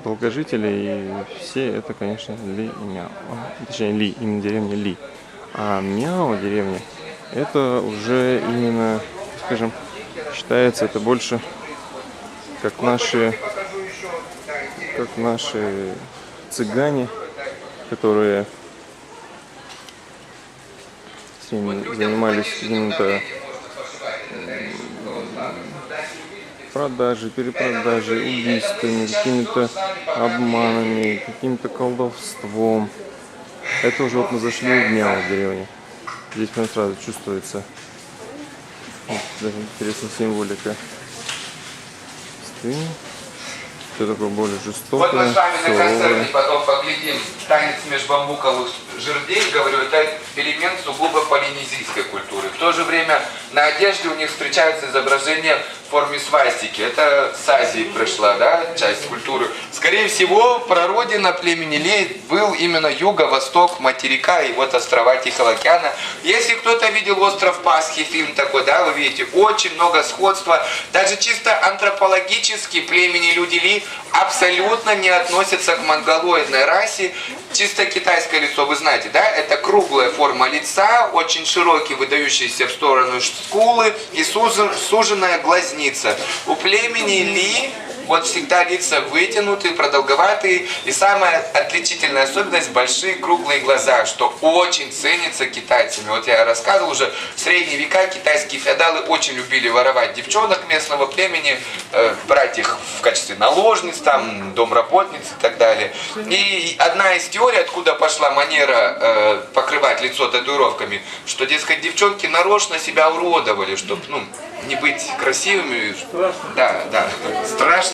долгожители, и все это, конечно, Ли и Мяо. Точнее, Ли, именно деревня Ли. А Мяо деревня, это уже именно, скажем, считается это больше как наши цыгане, которые занимались какими-то продажей, перепродажей, убийствами, какими-то обманами, каким-то колдовством. Это уже вот мы зашли в Мяу в деревне. Здесь прям сразу чувствуется. Вот, даже интересная символика. Стынь. Все такое более жестокое, Вот мы с вами на концерте суровое. потом поглядим танец межбамбуковых жердей, говорю, это элемент сугубо полинезийской культуры. В то же время на одежде у них встречаются изображения в форме свастики. Это с Азии пришла, да, часть культуры. Скорее всего, прародина племени Ли был именно юго-восток материка и вот острова Тихого океана. Если кто-то видел «Остров Пасхи», фильм такой, да, вы видите, очень много сходства. Даже чисто антропологически племени люди Ли абсолютно не относятся к монголоидной расе. Чисто китайское лицо, вы знаете, да, это круглая форма лица, очень широкие, выдающиеся в сторону скулы и суженная глазница. У племени Ли вот всегда лица вытянутые, продолговатые, и самая отличительная особенность — большие круглые глаза, что очень ценится китайцами. Вот я рассказывал уже, в средние века китайские феодалы очень любили воровать девчонок местного племени, брать их в качестве наложниц, там, домработниц и так далее. И одна из теорий, откуда пошла манера покрывать лицо татуировками, что, дескать, девчонки нарочно себя уродовали, чтобы, не быть красивыми. Да, страшно.